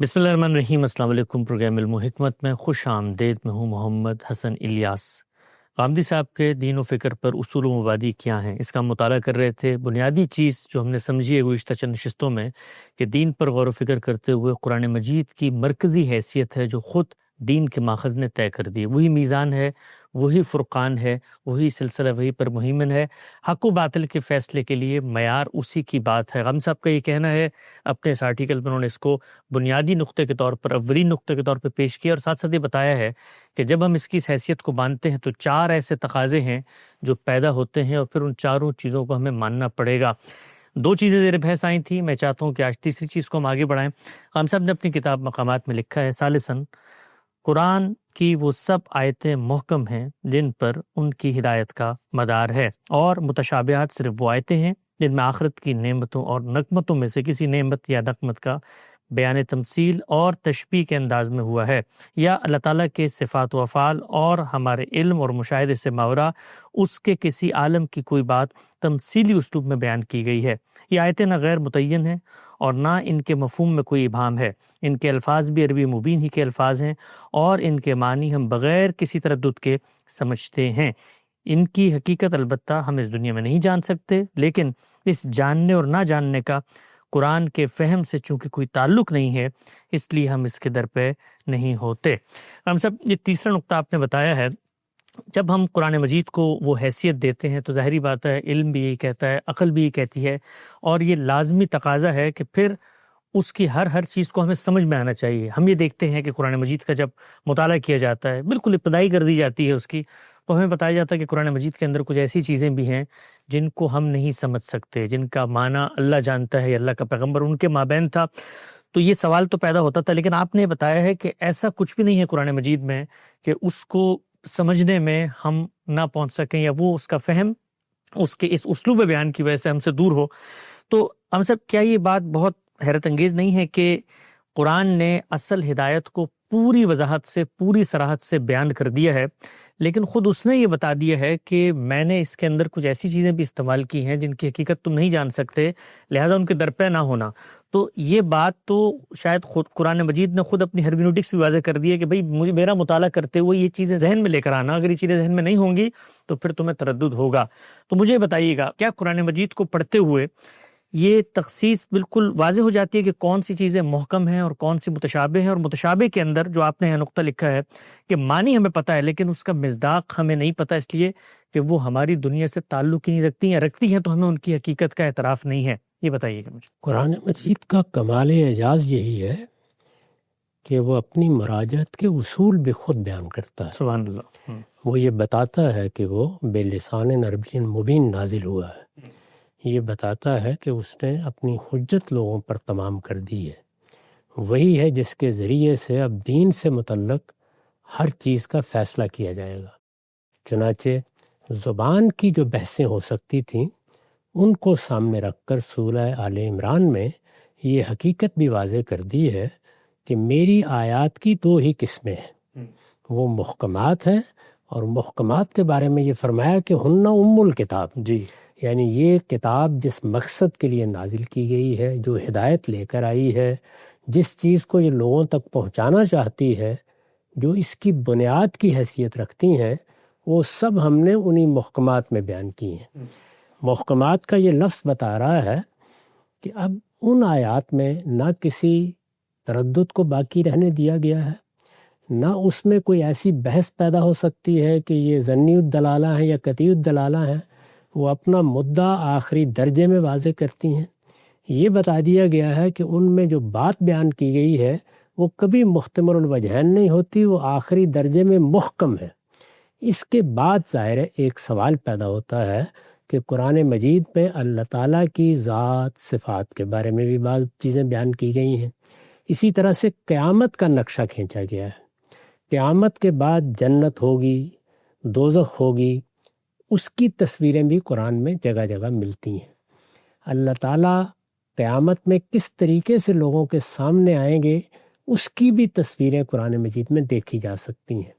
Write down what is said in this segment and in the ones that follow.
بسم اللہ الرحمن الرحیم۔ السلام علیکم۔ پروگرام علم و حکمت میں خوش آمدید۔ میں ہوں محمد حسن الیاس۔ غامدی صاحب کے دین و فکر پر اصول و مبادی کیا ہیں، اس کا مطالعہ کر رہے تھے۔ بنیادی چیز جو ہم نے سمجھی ہے گزشتہ چند نشستوں میں کہ دین پر غور و فکر کرتے ہوئے قرآن مجید کی مرکزی حیثیت ہے جو خود دین کے ماخذ نے طے کر دی، وہی میزان ہے، وہی فرقان ہے، وہی سلسلہ وہی پر مہیمن ہے۔ حق و باطل کے فیصلے کے لیے معیار اسی کی بات ہے۔ غام صاحب کا یہ کہنا ہے، اپنے اس آرٹیکل میں انہوں نے اس کو بنیادی نقطے کے طور پر، اولین نقطے کے طور پر پیش کیا، اور ساتھ ساتھ یہ بتایا ہے کہ جب ہم اس کی اس حیثیت کو مانتے ہیں تو چار ایسے تقاضے ہیں جو پیدا ہوتے ہیں، اور پھر ان چاروں چیزوں کو ہمیں ماننا پڑے گا۔ دو چیزیں زیر بحث آئی تھیں، میں چاہتا ہوں کہ آج تیسری چیز کو ہم آگے بڑھائیں۔ غام صاحب نے اپنی کتاب مقامات میں لکھا ہے، ثالثاً قرآن کی وہ سب آیتیں محکم ہیں جن پر ان کی ہدایت کا مدار ہے، اور متشابہات صرف وہ آیتیں ہیں جن میں آخرت کی نعمتوں اور نقمتوں میں سے کسی نعمت یا نقمت کا بیان تمثیل اور تشبیہ کے انداز میں ہوا ہے، یا اللہ تعالیٰ کے صفات و افعال اور ہمارے علم اور مشاہدے سے ماورا اس کے کسی عالم کی کوئی بات تمثیلی اسلوب میں بیان کی گئی ہے۔ یہ آیتیں نہ غیر متعین ہیں اور نہ ان کے مفہوم میں کوئی ابہام ہے، ان کے الفاظ بھی عربی مبین ہی کے الفاظ ہیں، اور ان کے معنی ہم بغیر کسی تردد کے سمجھتے ہیں۔ ان کی حقیقت البتہ ہم اس دنیا میں نہیں جان سکتے، لیکن اس جاننے اور نہ جاننے کا قرآن کے فہم سے چونکہ کوئی تعلق نہیں ہے، اس لیے ہم اس کے در پہ نہیں ہوتے۔ ہم سب یہ تیسرا نقطہ آپ نے بتایا ہے، جب ہم قرآن مجید کو وہ حیثیت دیتے ہیں تو ظاہری بات ہے علم بھی یہی کہتا ہے، عقل بھی یہی کہتی ہے، اور یہ لازمی تقاضا ہے کہ پھر اس کی ہر چیز کو ہمیں سمجھ میں آنا چاہیے۔ ہم یہ دیکھتے ہیں کہ قرآن مجید کا جب مطالعہ کیا جاتا ہے، بالکل ابتدائی کر دی جاتی ہے اس کی، تو ہمیں بتایا جاتا ہے کہ قرآن مجید کے اندر کچھ ایسی چیزیں بھی ہیں جن کو ہم نہیں سمجھ سکتے، جن کا معنی اللہ جانتا ہے، اللہ کا پیغمبر ان کے مابین تھا۔ تو یہ سوال تو پیدا ہوتا تھا، لیکن آپ نے بتایا ہے کہ ایسا کچھ بھی نہیں ہے قرآن مجید میں کہ اس کو سمجھنے میں ہم نہ پہنچ سکیں، یا وہ اس کا فہم اس کے اس اسلوب بیان کی وجہ سے ہم سے دور ہو۔ تو ہم سب کیا یہ بات بہت حیرت انگیز نہیں ہے کہ قرآن نے اصل ہدایت کو پوری وضاحت سے، پوری صراحت سے بیان کر دیا ہے، لیکن خود اس نے یہ بتا دیا ہے کہ میں نے اس کے اندر کچھ ایسی چیزیں بھی استعمال کی ہیں جن کی حقیقت تم نہیں جان سکتے، لہٰذا ان کے درپے نہ ہونا۔ تو یہ بات تو شاید خود قرآن مجید نے خود اپنی ہرمینوٹکس بھی واضح کر دی ہے کہ بھئی مجھے میرا مطالعہ کرتے ہوئے یہ چیزیں ذہن میں لے کر آنا، اگر یہ چیزیں ذہن میں نہیں ہوں گی تو پھر تمہیں تردد ہوگا۔ تو مجھے بتائیے گا، کیا قرآن مجید کو پڑھتے ہوئے یہ تخصیص بالکل واضح ہو جاتی ہے کہ کون سی چیزیں محکم ہیں اور کون سی متشابہ ہیں، اور متشابہ کے اندر جو آپ نے یہاں نقطہ لکھا ہے کہ معنی ہمیں پتہ ہے لیکن اس کا مصداق ہمیں نہیں پتہ، اس لیے کہ وہ ہماری دنیا سے تعلق ہی نہیں رکھتی، یا رکھتی ہیں تو ہمیں ان کی حقیقت کا اعتراف نہیں ہے؟ یہ بتائیے گا مجھے۔ قرآن مجید کا کمال اعجاز یہی ہے کہ وہ اپنی مراجعت کے اصول بھی خود بیان کرتا ہے۔ سبحان اللہ۔ وہ یہ بتاتا ہے کہ وہ بے لسان عربی مبین نازل ہوا ہے، یہ بتاتا ہے کہ اس نے اپنی حجت لوگوں پر تمام کر دی ہے، وہی ہے جس کے ذریعے سے اب دین سے متعلق ہر چیز کا فیصلہ کیا جائے گا۔ چنانچہ زبان کی جو بحثیں ہو سکتی تھیں ان کو سامنے رکھ کر سورہ آل عمران میں یہ حقیقت بھی واضح کر دی ہے کہ میری آیات کی دو ہی قسمیں ہیں، وہ محکمات ہیں، اور محکمات کے بارے میں یہ فرمایا کہ ہن ام الکتاب، جی، یعنی یہ کتاب جس مقصد کے لیے نازل کی گئی ہے، جو ہدایت لے کر آئی ہے، جس چیز کو یہ لوگوں تک پہنچانا چاہتی ہے، جو اس کی بنیاد کی حیثیت رکھتی ہیں، وہ سب ہم نے انہی محکمات میں بیان کی ہیں۔ محکمات کا یہ لفظ بتا رہا ہے کہ اب ان آیات میں نہ کسی تردد کو باقی رہنے دیا گیا ہے، نہ اس میں کوئی ایسی بحث پیدا ہو سکتی ہے کہ یہ ظنی الدلالہ ہیں یا قطعی الدلالہ ہیں، وہ اپنا مدعا آخری درجے میں واضح کرتی ہیں۔ یہ بتا دیا گیا ہے کہ ان میں جو بات بیان کی گئی ہے وہ کبھی محتمل الوجہین نہیں ہوتی، وہ آخری درجے میں محکم ہے۔ اس کے بعد ظاہر ہے ایک سوال پیدا ہوتا ہے کہ قرآن مجید میں اللہ تعالیٰ کی ذات صفات کے بارے میں بھی بعض چیزیں بیان کی گئی ہیں، اسی طرح سے قیامت کا نقشہ کھینچا گیا ہے۔ قیامت کے بعد جنت ہوگی، دوزخ ہوگی، اس کی تصویریں بھی قرآن میں جگہ جگہ ملتی ہیں۔ اللہ تعالیٰ قیامت میں کس طریقے سے لوگوں کے سامنے آئیں گے اس کی بھی تصویریں قرآن مجید میں دیکھی جا سکتی ہیں۔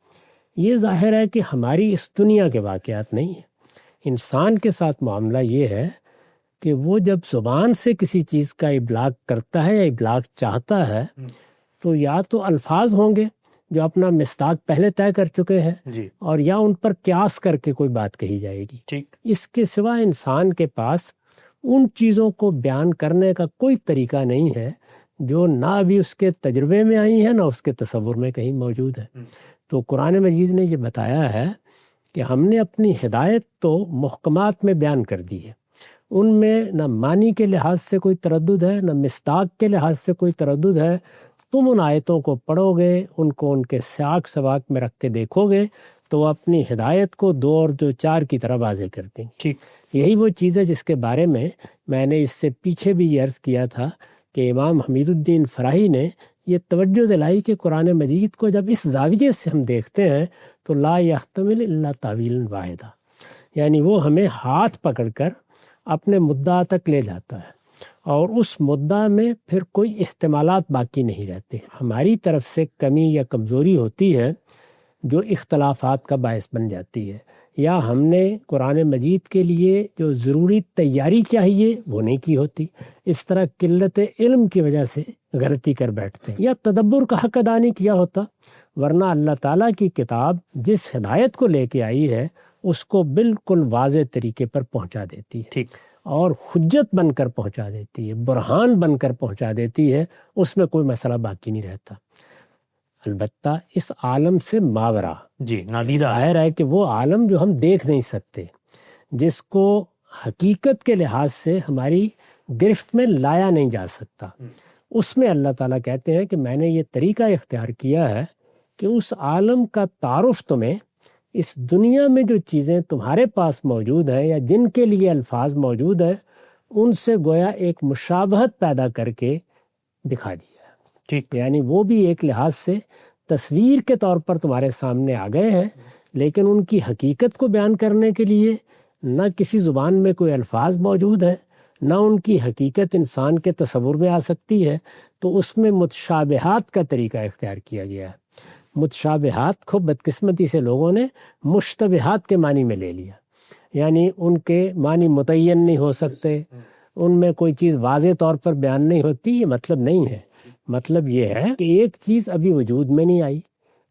یہ ظاہر ہے کہ ہماری اس دنیا کے واقعات نہیں ہیں۔ انسان کے ساتھ معاملہ یہ ہے کہ وہ جب زبان سے کسی چیز کا ابلاغ کرتا ہے یا ابلاغ چاہتا ہے تو یا تو الفاظ ہوں گے جو اپنا مصداق پہلے طے کر چکے ہیں جی اور یا ان پر قیاس کر کے کوئی بات کہی جائے گی. ٹھیک. اس کے سوا انسان کے پاس ان چیزوں کو بیان کرنے کا کوئی طریقہ نہیں ہے جو نہ ابھی اس کے تجربے میں آئی ہیں نہ اس کے تصور میں کہیں موجود ہے. تو قرآن مجید نے یہ بتایا ہے کہ ہم نے اپنی ہدایت تو محکمات میں بیان کر دی ہے، ان میں نہ معنی کے لحاظ سے کوئی تردد ہے نہ مصداق کے لحاظ سے کوئی تردد ہے. تم ان آیتوں کو پڑھو گے، ان کو ان کے سیاق سباق میں رکھ کے دیکھو گے تو وہ اپنی ہدایت کو 2 اور 2 4 کی طرح واضح کر دیں گے. ٹھیک. یہی وہ چیز ہے جس کے بارے میں نے اس سے پیچھے بھی یہ عرض کیا تھا کہ امام حمید الدین فراہی نے یہ توجہ دلائی کہ قرآن مجید کو جب اس زاویے سے ہم دیکھتے ہیں تو لا یحتمل الا تعویلا واحدا، یعنی وہ ہمیں ہاتھ پکڑ کر اپنے مدعا تک لے جاتا ہے اور اس مدعا میں پھر کوئی احتمالات باقی نہیں رہتے. ہماری طرف سے کمی یا کمزوری ہوتی ہے جو اختلافات کا باعث بن جاتی ہے، یا ہم نے قرآن مجید کے لیے جو ضروری تیاری چاہیے وہ نہیں کی ہوتی، اس طرح قلت علم کی وجہ سے غلطی کر بیٹھتے ہیں، یا تدبر کا حق ادا نہیں کیا ہوتا. ورنہ اللہ تعالیٰ کی کتاب جس ہدایت کو لے کے آئی ہے اس کو بالکل واضح طریقے پر پہنچا دیتی ہے. ٹھیک. اور حجت بن کر پہنچا دیتی ہے، برہان بن کر پہنچا دیتی ہے، اس میں کوئی مسئلہ باقی نہیں رہتا. البتہ اس عالم سے ماورا جی نادیدہ ظاہر ہے کہ وہ عالم جو ہم دیکھ نہیں سکتے، جس کو حقیقت کے لحاظ سے ہماری گرفت میں لایا نہیں جا سکتا، اس میں اللہ تعالیٰ کہتے ہیں کہ میں نے یہ طریقہ اختیار کیا ہے کہ اس عالم کا تعارف تمہیں اس دنیا میں جو چیزیں تمہارے پاس موجود ہیں یا جن کے لیے الفاظ موجود ہیں ان سے گویا ایک مشابہت پیدا کر کے دکھا دیا. ٹھیک. یعنی وہ بھی ایک لحاظ سے تصویر کے طور پر تمہارے سامنے آ گئے ہیں، لیکن ان کی حقیقت کو بیان کرنے کے لیے نہ کسی زبان میں کوئی الفاظ موجود ہیں، نہ ان کی حقیقت انسان کے تصور میں آ سکتی ہے. تو اس میں متشابہات کا طریقہ اختیار کیا گیا ہے. متشابہات کو بدقسمتی سے لوگوں نے مشتبہات کے معنی میں لے لیا، یعنی ان کے معنی متعین نہیں ہو سکتے، ان میں کوئی چیز واضح طور پر بیان نہیں ہوتی. یہ مطلب نہیں ہے. مطلب یہ ہے کہ ایک چیز ابھی وجود میں نہیں آئی،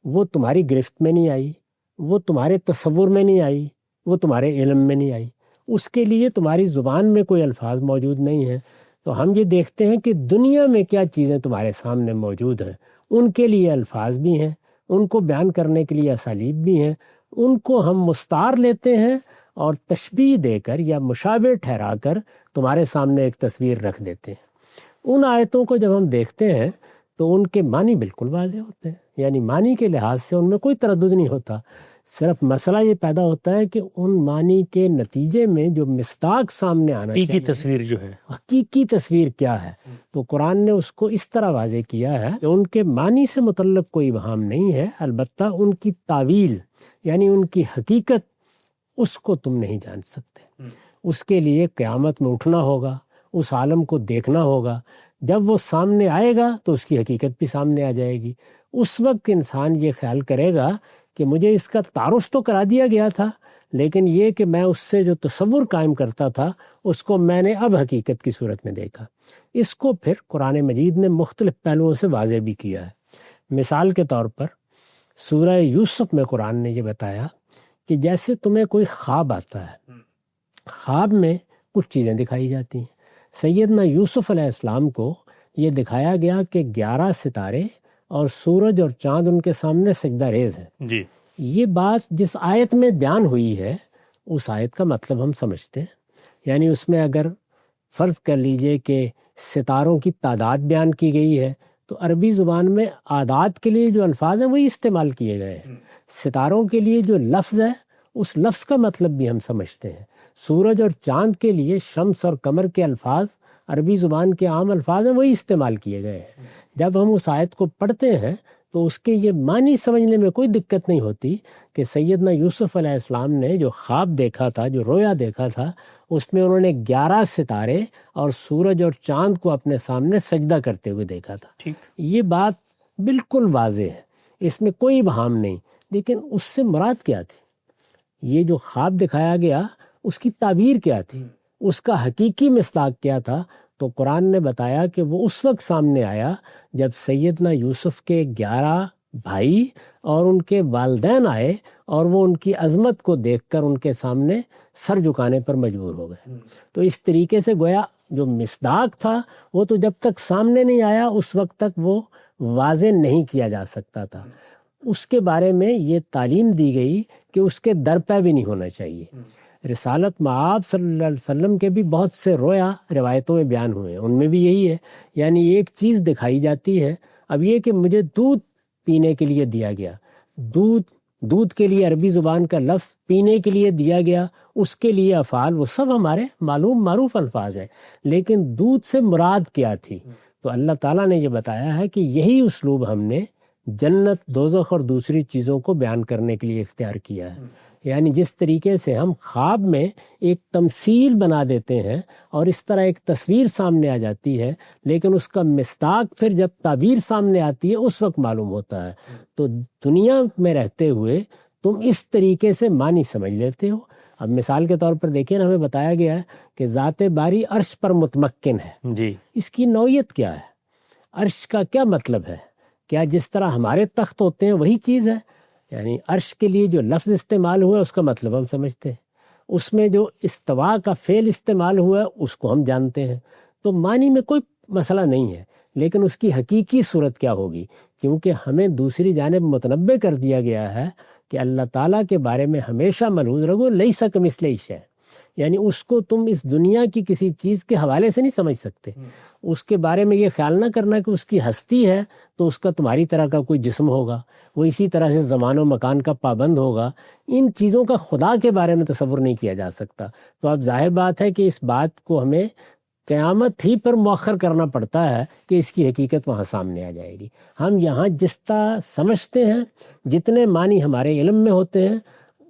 وہ تمہاری گرفت میں نہیں آئی، وہ تمہارے تصور میں نہیں آئی، وہ تمہارے علم میں نہیں آئی، اس کے لیے تمہاری زبان میں کوئی الفاظ موجود نہیں ہیں. تو ہم یہ دیکھتے ہیں کہ دنیا میں کیا چیزیں تمہارے سامنے موجود ہیں، ان کے لیے الفاظ بھی ہیں، ان کو بیان کرنے کے لیے اسالیب بھی ہیں، ان کو ہم مستعار لیتے ہیں اور تشبیہ دے کر یا مشابہ ٹھہرا کر تمہارے سامنے ایک تصویر رکھ دیتے ہیں. ان آیتوں کو جب ہم دیکھتے ہیں تو ان کے معنی بالکل واضح ہوتے ہیں، یعنی معنی کے لحاظ سے ان میں کوئی تردد نہیں ہوتا. صرف مسئلہ یہ پیدا ہوتا ہے کہ ان معنی کے نتیجے میں جو مصداق سامنے آنا چاہیے، حقیقی تصویر جو ہے، حقیقی تصویر کیا ہے، تو قرآن نے اس کو اس طرح واضح کیا ہے کہ ان کے معنی سے متعلق کوئی ابہام نہیں ہے، البتہ ان کی تعویل یعنی ان کی حقیقت اس کو تم نہیں جان سکتے. اس کے لیے قیامت میں اٹھنا ہوگا، اس عالم کو دیکھنا ہوگا. جب وہ سامنے آئے گا تو اس کی حقیقت بھی سامنے آ جائے گی. اس وقت انسان یہ خیال کرے گا کہ مجھے اس کا تعارف تو کرا دیا گیا تھا، لیکن یہ کہ میں اس سے جو تصور قائم کرتا تھا اس کو میں نے اب حقیقت کی صورت میں دیکھا. اس کو پھر قرآن مجید نے مختلف پہلوؤں سے واضح بھی کیا ہے. مثال کے طور پر سورہ یوسف میں قرآن نے یہ بتایا کہ جیسے تمہیں کوئی خواب آتا ہے، خواب میں کچھ چیزیں دکھائی جاتی ہیں. سیدنا یوسف علیہ السلام کو یہ دکھایا گیا کہ 11 ستارے اور سورج اور چاند ان کے سامنے سجدہ ریز ہیں. جی یہ بات جس آیت میں بیان ہوئی ہے اس آیت کا مطلب ہم سمجھتے ہیں. یعنی اس میں اگر فرض کر لیجئے کہ ستاروں کی تعداد بیان کی گئی ہے تو عربی زبان میں اعداد کے لیے جو الفاظ ہیں وہی استعمال کیے گئے ہیں. ستاروں کے لیے جو لفظ ہے اس لفظ کا مطلب بھی ہم سمجھتے ہیں. سورج اور چاند کے لیے شمس اور قمر کے الفاظ عربی زبان کے عام الفاظ ہیں وہی استعمال کیے گئے ہیں. جب ہم اس آیت کو پڑھتے ہیں تو اس کے یہ معنی سمجھنے میں کوئی دقت نہیں ہوتی کہ سیدنا یوسف علیہ السلام نے جو خواب دیکھا تھا، جو رویا دیکھا تھا، اس میں انہوں نے 11 ستارے اور سورج اور چاند کو اپنے سامنے سجدہ کرتے ہوئے دیکھا تھا. ٹھیک. یہ بات بالکل واضح ہے، اس میں کوئی ابہام نہیں. لیکن اس سے مراد کیا تھی؟ یہ جو خواب دکھایا گیا اس کی تعبیر کیا تھی؟ اس کا حقیقی مصداق کیا تھا؟ تو قرآن نے بتایا کہ وہ اس وقت سامنے آیا جب سیدنا یوسف کے 11 بھائی اور ان کے والدین آئے اور وہ ان کی عظمت کو دیکھ کر ان کے سامنے سر جھکانے پر مجبور ہو گئے۔ تو اس طریقے سے گویا جو مصداق تھا وہ تو جب تک سامنے نہیں آیا اس وقت تک وہ واضح نہیں کیا جا سکتا تھا۔ اس کے بارے میں یہ تعلیم دی گئی کہ اس کے در پہ بھی نہیں ہونا چاہیے۔ رسالت مآب صلی اللہ علیہ وسلم کے بھی بہت سے رویا روایتوں میں بیان ہوئے ہیں، ان میں بھی یہی ہے، یعنی ایک چیز دکھائی جاتی ہے۔ اب یہ کہ مجھے دودھ پینے کے لیے دیا گیا، دودھ کے لیے عربی زبان کا لفظ پینے کے لیے دیا گیا، اس کے لیے افعال وہ سب ہمارے معروف الفاظ ہیں، لیکن دودھ سے مراد کیا تھی؟ تو اللہ تعالیٰ نے یہ بتایا ہے کہ یہی اسلوب ہم نے جنت، دوزخ اور دوسری چیزوں کو بیان کرنے کے لیے اختیار کیا ہے۔ یعنی جس طریقے سے ہم خواب میں ایک تمثیل بنا دیتے ہیں اور اس طرح ایک تصویر سامنے آ جاتی ہے، لیکن اس کا مصداق پھر جب تعبیر سامنے آتی ہے اس وقت معلوم ہوتا ہے۔ تو دنیا میں رہتے ہوئے تم اس طریقے سے معنی سمجھ لیتے ہو۔ اب مثال کے طور پر دیکھیں نا، ہمیں بتایا گیا ہے کہ ذات باری عرش پر متمکن ہے جی، اس کی نوعیت کیا ہے؟ عرش کا کیا مطلب ہے؟ کیا جس طرح ہمارے تخت ہوتے ہیں وہی چیز ہے؟ یعنی عرش کے لیے جو لفظ استعمال ہوا ہے اس کا مطلب ہم سمجھتے ہیں، اس میں جو استوا کا فعل استعمال ہوا ہے اس کو ہم جانتے ہیں، تو معنی میں کوئی مسئلہ نہیں ہے، لیکن اس کی حقیقی صورت کیا ہوگی؟ کیونکہ ہمیں دوسری جانب متنبع کر دیا گیا ہے کہ اللہ تعالیٰ کے بارے میں ہمیشہ ملحوظ رہو، لیس کمثلہ شیء، یعنی اس کو تم اس دنیا کی کسی چیز کے حوالے سے نہیں سمجھ سکتے۔ اس کے بارے میں یہ خیال نہ کرنا کہ اس کی ہستی ہے تو اس کا تمہاری طرح کا کوئی جسم ہوگا، وہ اسی طرح سے زمان و مکان کا پابند ہوگا۔ ان چیزوں کا خدا کے بارے میں تصور نہیں کیا جا سکتا۔ تو اب ظاہر بات ہے کہ اس بات کو ہمیں قیامت ہی پر مؤخر کرنا پڑتا ہے کہ اس کی حقیقت وہاں سامنے آ جائے گی۔ ہم یہاں جس طرح سمجھتے ہیں، جتنے معنی ہمارے علم میں ہوتے ہیں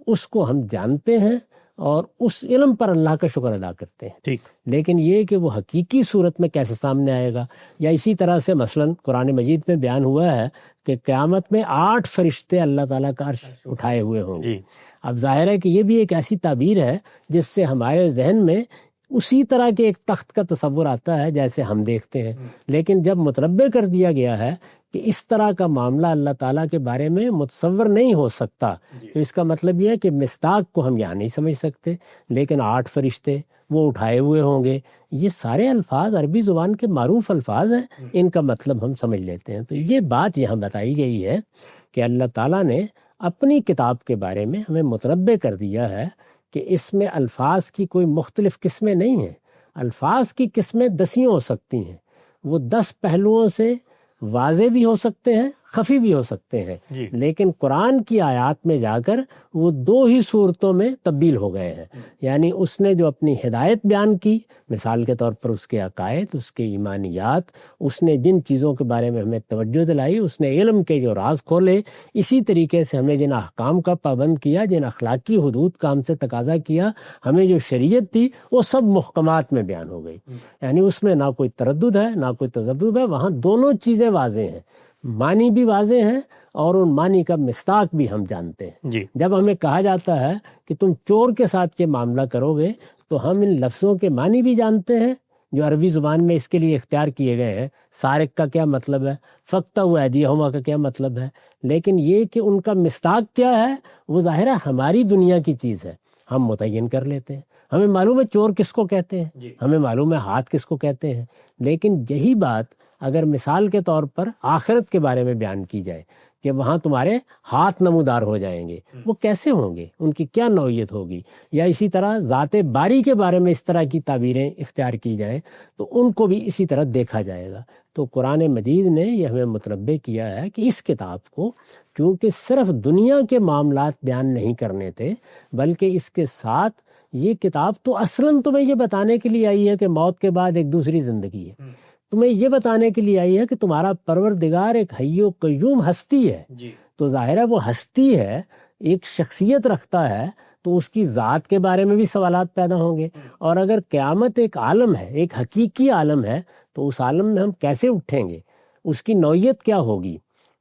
اس کو ہم جانتے ہیں اور اس علم پر اللہ کا شکر ادا کرتے ہیں، ٹھیک، لیکن یہ کہ وہ حقیقی صورت میں کیسے سامنے آئے گا، یا اسی طرح سے مثلا قرآن مجید میں بیان ہوا ہے کہ قیامت میں 8 فرشتے اللہ تعالیٰ کا عرش اٹھائے ہوئے ہوں گے۔ جی، اب ظاہر ہے کہ یہ بھی ایک ایسی تعبیر ہے جس سے ہمارے ذہن میں اسی طرح کے ایک تخت کا تصور آتا ہے جیسے ہم دیکھتے ہیں، لیکن جب متنبع کر دیا گیا ہے کہ اس طرح کا معاملہ اللہ تعالیٰ کے بارے میں متصور نہیں ہو سکتا، تو اس کا مطلب یہ ہے کہ مصداق کو ہم یہاں نہیں سمجھ سکتے، لیکن 8 فرشتے وہ اٹھائے ہوئے ہوں گے، یہ سارے الفاظ عربی زبان کے معروف الفاظ ہیں، ان کا مطلب ہم سمجھ لیتے ہیں۔ تو یہ بات یہاں بتائی گئی ہے کہ اللہ تعالیٰ نے اپنی کتاب کے بارے میں ہمیں متنبع کر دیا ہے کہ اس میں الفاظ کی کوئی مختلف قسمیں نہیں ہیں، الفاظ کی قسمیں 10 ہو سکتی ہیں، وہ 10 پہلوؤں سے واضح بھی ہو سکتے ہیں، خفی بھی ہو سکتے ہیں، جی، لیکن قرآن کی آیات میں جا کر وہ 2 ہی صورتوں میں تبدیل ہو گئے ہیں۔ یعنی اس نے جو اپنی ہدایت بیان کی، مثال کے طور پر اس کے عقائد، اس کے ایمانیات، اس نے جن چیزوں کے بارے میں ہمیں توجہ دلائی، اس نے علم کے جو راز کھولے، اسی طریقے سے ہمیں جن احکام کا پابند کیا، جن اخلاقی حدود کا ہم سے تقاضا کیا، ہمیں جو شریعت دی، وہ سب محکمات میں بیان ہو گئی۔ یعنی اس میں نہ کوئی تردد ہے نہ کوئی تذبذب ہے، وہاں دونوں چیزیں واضح ہیں، معنی بھی واضح ہیں اور ان معنی کا مصداق بھی ہم جانتے ہیں۔ جی، جب ہمیں کہا جاتا ہے کہ تم چور کے ساتھ یہ معاملہ کرو گے تو ہم ان لفظوں کے معنی بھی جانتے ہیں جو عربی زبان میں اس کے لیے اختیار کیے گئے ہیں، سارق کا کیا مطلب ہے، فقطعوا ایدیہما کا کیا مطلب ہے، لیکن یہ کہ ان کا مصداق کیا ہے وہ ظاہر ہے ہماری دنیا کی چیز ہے، ہم متعین کر لیتے ہیں۔ ہمیں معلوم ہے چور کس کو کہتے ہیں، ہمیں معلوم ہے ہاتھ کس کو کہتے ہیں، لیکن یہی بات اگر مثال کے طور پر آخرت کے بارے میں بیان کی جائے کہ وہاں تمہارے ہاتھ نمودار ہو جائیں گے، وہ کیسے ہوں گے، ان کی کیا نوعیت ہوگی، یا اسی طرح ذات باری کے بارے میں اس طرح کی تعبیریں اختیار کی جائیں تو ان کو بھی اسی طرح دیکھا جائے گا۔ تو قرآن مجید نے یہ ہمیں متنبع کیا ہے کہ اس کتاب کو کیونکہ صرف دنیا کے معاملات بیان نہیں کرنے تھے، بلکہ اس کے ساتھ یہ کتاب تو اصلاً تمہیں یہ بتانے کے لیے آئی ہے کہ موت کے بعد ایک دوسری زندگی ہے، تمہیں یہ بتانے کے لیے آئی ہے کہ تمہارا پروردگار ایک حی و قیوم ہستی ہے۔ تو ظاہر ہے وہ ہستی ہے، ایک شخصیت رکھتا ہے، تو اس کی ذات کے بارے میں بھی سوالات پیدا ہوں گے، اور اگر قیامت ایک عالم ہے، ایک حقیقی عالم ہے، تو اس عالم میں ہم کیسے اٹھیں گے، اس کی نوعیت کیا ہوگی،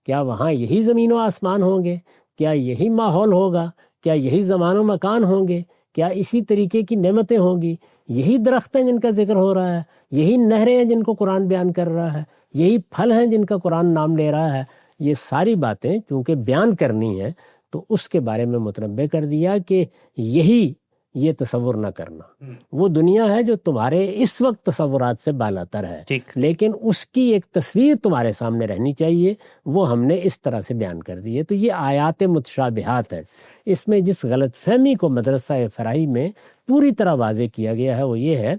کیا وہاں یہی زمین و آسمان ہوں گے، کیا یہی ماحول ہوگا، کیا یہی زمان و مکان ہوں گے، کیا اسی طریقے کی نعمتیں ہوں گی؟ یہی درخت ہیں جن کا ذکر ہو رہا ہے، یہی نہریں ہیں جن کو قرآن بیان کر رہا ہے، یہی پھل ہیں جن کا قرآن نام لے رہا ہے۔ یہ ساری باتیں چونکہ بیان کرنی ہیں تو اس کے بارے میں متنبہ کر دیا کہ یہی، یہ تصور نہ کرنا، وہ دنیا ہے جو تمہارے اس وقت تصورات سے بالاتر ہے، لیکن اس کی ایک تصویر تمہارے سامنے رہنی چاہیے، وہ ہم نے اس طرح سے بیان کر دی ہے۔ تو یہ آیات متشابہات ہیں، اس میں جس غلط فہمی کو مدرسہ فرائی میں پوری طرح واضح کیا گیا ہے وہ یہ ہے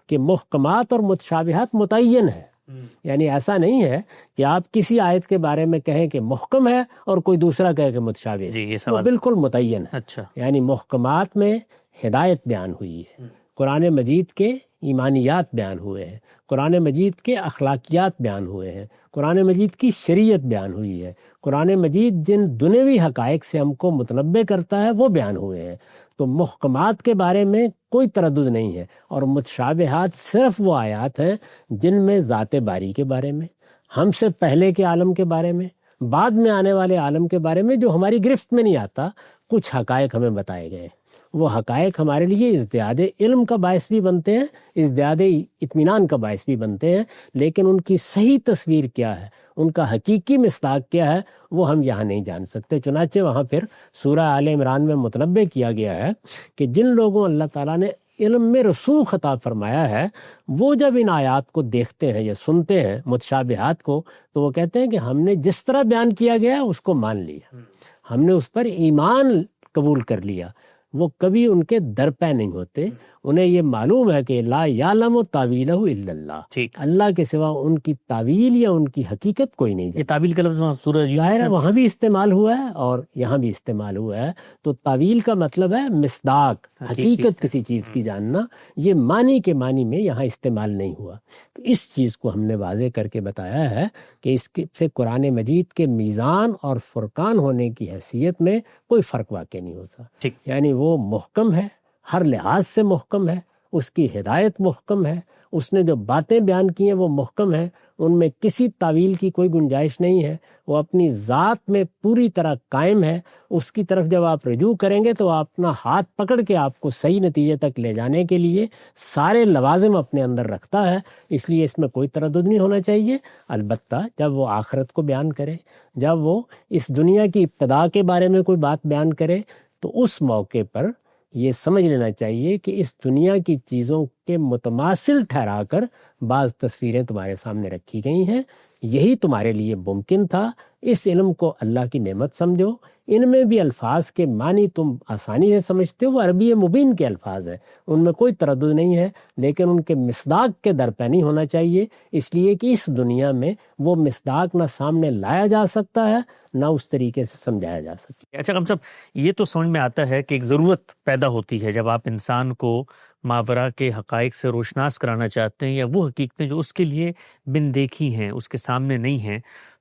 کہ محکمات اور متشابہات متعین ہے، یعنی ایسا نہیں ہے کہ آپ کسی آیت کے بارے میں کہیں کہ محکم ہے اور کوئی دوسرا کہے کہ متشابہ ہے، وہ بالکل متعین ہے۔ یعنی محکمات میں ہدایت بیان ہوئی ہے، قرآن مجید کے ایمانیات بیان ہوئے ہیں، قرآن مجید کے اخلاقیات بیان ہوئے ہیں، قرآن مجید کی شریعت بیان ہوئی ہے، قرآن مجید جن دنیوی حقائق سے ہم کو متنبہ کرتا ہے وہ بیان ہوئے ہیں۔ تو محکمات کے بارے میں کوئی تردد نہیں ہے، اور متشابہات صرف وہ آیات ہیں جن میں ذات باری کے بارے میں، ہم سے پہلے کے عالم کے بارے میں، بعد میں آنے والے عالم کے بارے میں جو ہماری گرفت میں نہیں آتا، کچھ حقائق ہمیں بتائے گئے۔ وہ حقائق ہمارے لیے ازدیاد علم کا باعث بھی بنتے ہیں، ازدیاد اطمینان کا باعث بھی بنتے ہیں، لیکن ان کی صحیح تصویر کیا ہے، ان کا حقیقی مصداق کیا ہے، وہ ہم یہاں نہیں جان سکتے۔ چنانچہ وہاں پھر سورہ آل عمران میں متنبہ کیا گیا ہے کہ جن لوگوں اللہ تعالیٰ نے علم میں رسوخ عطا فرمایا ہے، وہ جب ان آیات کو دیکھتے ہیں یا سنتے ہیں متشابہات کو، تو وہ کہتے ہیں کہ ہم نے جس طرح بیان کیا گیا اس کو مان لیا، ہم نے اس پر ایمان قبول کر لیا۔ وہ کبھی ان کے درپے نہیں ہوتے، انہیں یہ معلوم ہے کہ لا یعلم تاویلہ الا اللہ، اللہ کے سوا ان کی تعویل یا ان کی حقیقت کوئی نہیں جانتا۔ یہ تعویل کا لفظ سورہ ظاہر ہے وہاں بھی استعمال ہوا ہے اور یہاں بھی استعمال ہوا ہے۔ تو تعویل کا مطلب ہے مصداق، حقیقت کسی چیز کی جاننا، یہ معنی کے معنی میں یہاں استعمال نہیں ہوا۔ تو اس چیز کو ہم نے واضح کر کے بتایا ہے کہ اس سے قرآن مجید کے میزان اور فرقان ہونے کی حیثیت میں کوئی فرق واقع نہیں ہو سکتا، یعنی وہ محکم ہے، ہر لحاظ سے محکم ہے، اس کی ہدایت محکم ہے، اس نے جو باتیں بیان کی ہیں وہ محکم ہیں، ان میں کسی تعویل کی کوئی گنجائش نہیں ہے، وہ اپنی ذات میں پوری طرح قائم ہے۔ اس کی طرف جب آپ رجوع کریں گے تو اپنا ہاتھ پکڑ کے آپ کو صحیح نتیجے تک لے جانے کے لیے سارے لوازم اپنے اندر رکھتا ہے، اس لیے اس میں کوئی تردد نہیں ہونا چاہیے۔ البتہ جب وہ آخرت کو بیان کرے، جب وہ اس دنیا کی ابتدا کے بارے میں کوئی بات بیان کرے، تو اس موقع پر یہ سمجھ لینا چاہیے کہ اس دنیا کی چیزوں کے متماثل ٹھہرا کر بعض تصویریں تمہارے سامنے رکھی گئی ہیں، یہی تمہارے لیے ممکن تھا، اس علم کو اللہ کی نعمت سمجھو۔ ان میں بھی الفاظ کے معنی تم آسانی سے سمجھتے ہو، وہ عربی مبین کے الفاظ ہیں، ان میں کوئی تردد نہیں ہے، لیکن ان کے مصداق کے در پہ نہیں ہونا چاہیے، اس لیے کہ اس دنیا میں وہ مصداق نہ سامنے لایا جا سکتا ہے نہ اس طریقے سے سمجھایا جا سکتا ہے۔ اچھا قاسم صاحب، یہ تو سمجھ میں آتا ہے کہ ایک ضرورت پیدا ہوتی ہے جب آپ انسان کو ماورا کے حقائق سے روشناس کرانا چاہتے ہیں، یا وہ حقیقتیں جو اس کے لیے بن دیکھی ہیں، اس کے سامنے نہیں ہیں،